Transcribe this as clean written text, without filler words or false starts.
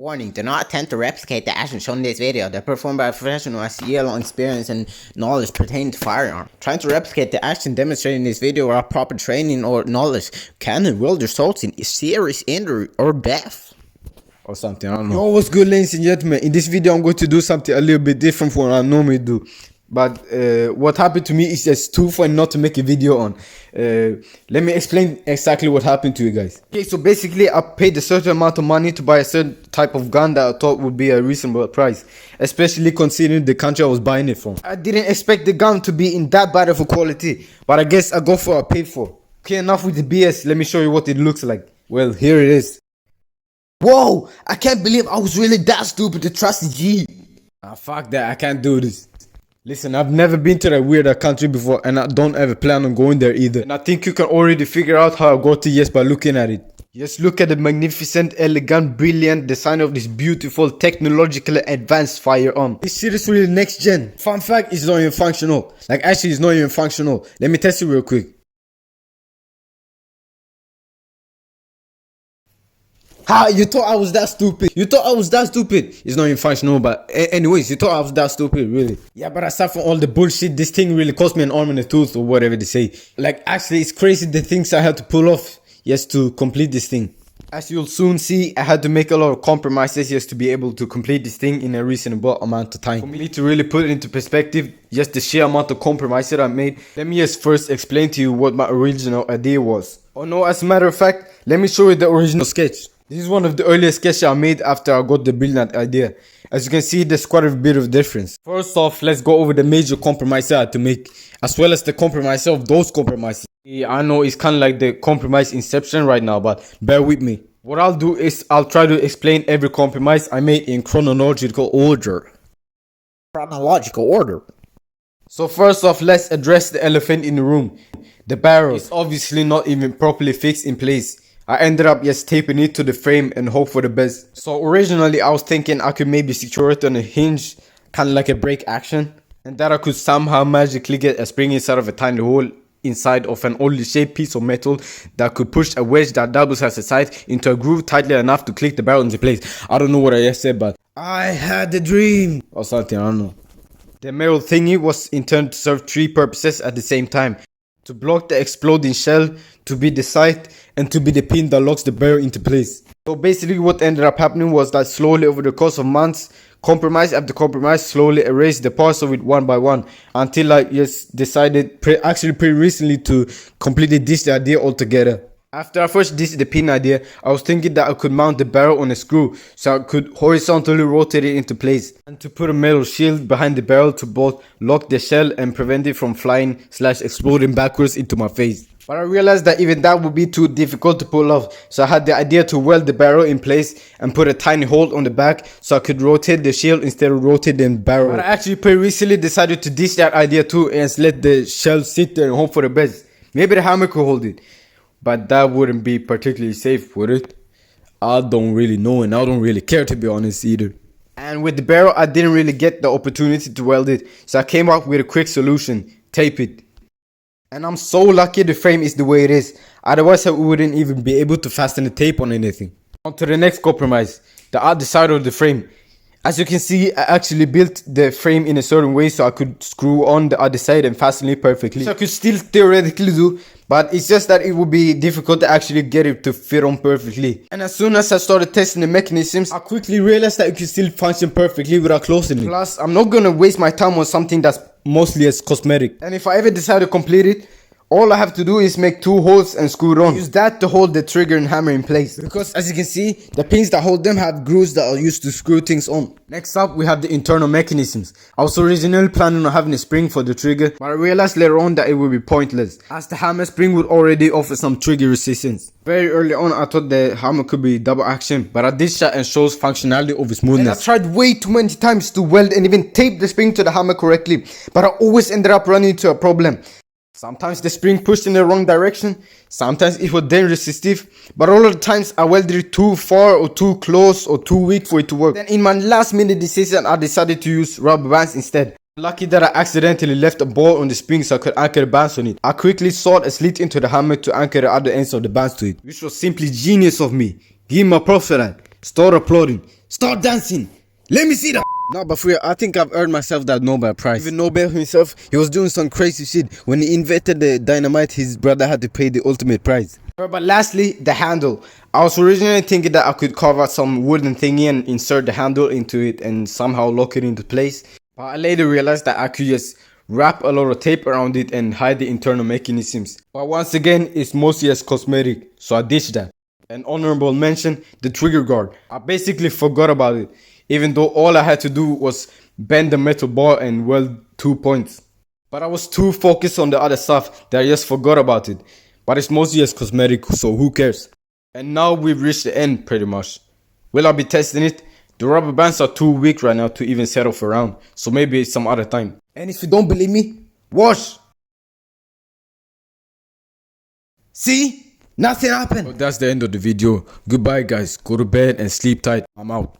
Warning, do not attempt to replicate the action shown in this video. They're performed by a professional who has year-long experience and knowledge pertaining to firearm. Trying to replicate the action demonstrated in this video without proper training or knowledge can and will result in serious injury or death. Or something, I don't know. Yo, what's good, ladies and gentlemen? In this video, I'm going to do something a little bit different from what I normally do. But what happened to me is just too funny not to make a video on. Let me explain exactly what happened to you guys. Okay, so basically I paid a certain amount of money to buy a certain type of gun that I thought would be a reasonable price, especially considering the country I was buying it from. I didn't expect the gun to be in that bad of a quality, but I guess I go for what I paid for. Okay, enough with the BS. Let me show you what it looks like. Well, here it is. Whoa, I can't believe I was really that stupid to trust the G. Ah, fuck that, I can't do this. Listen, I've never been to that weird country before, and I don't ever plan on going there either. And I think you can already figure out how I got to yes by looking at it. Just look at the magnificent, elegant, brilliant design of this beautiful, technologically advanced firearm. This shit is really next gen. Fun fact, it's not even functional. Like, actually, it's not even functional. Let me test it real quick. Ha! You thought I was that stupid. You thought I was that stupid. It's not even functional, but anyways, you thought I was that stupid, really. Yeah, but aside from all the bullshit, this thing really cost me an arm and a tooth or whatever they say. Like, actually, it's crazy the things I had to pull off just to complete this thing. As you'll soon see, I had to make a lot of compromises just to be able to complete this thing in a reasonable amount of time. For me to really put it into perspective, just the sheer amount of compromises I made, let me just first explain to you what my original idea was. Oh no, as a matter of fact, let me show you the original sketch. This is one of the earliest sketches I made after I got the brilliant idea. As you can see, there's quite a bit of difference. First off, let's go over the major compromises I had to make, as well as the compromise of those compromises. Yeah, I know it's kind of like the compromise inception right now, but bear with me. What I'll do is I'll try to explain every compromise I made in chronological order. So first off, let's address the elephant in the room. The barrel is obviously not even properly fixed in place. I ended up just taping it to the frame and hope for the best. So originally I was thinking I could maybe secure it on a hinge, kind of like a break action, and that I could somehow magically get a spring inside of a tiny hole inside of an oddly shaped piece of metal that could push a wedge that doubles as a sight into a groove tightly enough to click the barrel into place. I don't know what I just said, but I had a dream or something, I don't know. The metal thingy was intended to serve three purposes at the same time: to block the exploding shell, to be the sight, and to be the pin that locks the barrel into place. So basically what ended up happening was that slowly over the course of months, compromise after compromise slowly erased the parts of it one by one, until I just decided pretty recently to completely ditch the idea altogether. After I first ditched the pin idea, I was thinking that I could mount the barrel on a screw so I could horizontally rotate it into place, and to put a metal shield behind the barrel to both lock the shell and prevent it from flying/exploding backwards into my face. But I realized that even that would be too difficult to pull off, so I had the idea to weld the barrel in place and put a tiny hole on the back so I could rotate the shield instead of rotating the barrel. But I actually pretty recently decided to ditch that idea too and let the shell sit there and hope for the best. Maybe the hammer could hold it, but that wouldn't be particularly safe, would it? I don't really know, and I don't really care, to be honest, either. And with the barrel, I didn't really get the opportunity to weld it, so I came up with a quick solution: tape it. And I'm so lucky the frame is the way it is, otherwise I wouldn't even be able to fasten the tape on anything. On to the next compromise, the other side of the frame. As you can see, I actually built the frame in a certain way so I could screw on the other side and fasten it perfectly. So I could still theoretically do, but it's just that it would be difficult to actually get it to fit on perfectly. And as soon as I started testing the mechanisms, I quickly realized that it could still function perfectly without closing it. Plus, I'm not gonna waste my time on something that's mostly as cosmetic. And if I ever decide to complete it, all I have to do is make two holes and screw it on. Use that to hold the trigger and hammer in place, because as you can see, the pins that hold them have grooves that are used to screw things on. Next up, we have the internal mechanisms. I was originally planning on having a spring for the trigger, but I realized later on that it would be pointless, as the hammer spring would already offer some trigger resistance. Very early on, I thought the hammer could be double action, but I ditched that and shows functionality of smoothness. And I tried way too many times to weld and even tape the spring to the hammer correctly, but I always ended up running into a problem. Sometimes the spring pushed in the wrong direction, sometimes it was then resistive, but all of the times I welded it too far or too close or too weak for it to work. Then in my last minute decision, I decided to use rubber bands instead. Lucky that I accidentally left a ball on the spring so I could anchor the bands on it. I quickly sawed a slit into the hammer to anchor the other ends of the bands to it, which was simply genius of me. Give me props for that. Start applauding. Start dancing. Let me see that. Nah, but for real, I think I've earned myself that Nobel Prize. Even Nobel himself, he was doing some crazy shit. When he invented the dynamite, his brother had to pay the ultimate prize. But lastly, the handle. I was originally thinking that I could carve out some wooden thingy and insert the handle into it and somehow lock it into place. But I later realized that I could just wrap a lot of tape around it and hide the internal mechanisms. But once again, it's mostly as cosmetic, so I ditched that. An honorable mention, the trigger guard. I basically forgot about it, even though all I had to do was bend the metal bar and weld 2 points. But I was too focused on the other stuff that I just forgot about it. But it's mostly as cosmetic, so who cares? And now we've reached the end pretty much. Will I be testing it? The rubber bands are too weak right now to even settle for round, so maybe some other time. And if you don't believe me, watch! See? Nothing happened! Well, that's the end of the video. Goodbye guys, go to bed and sleep tight. I'm out.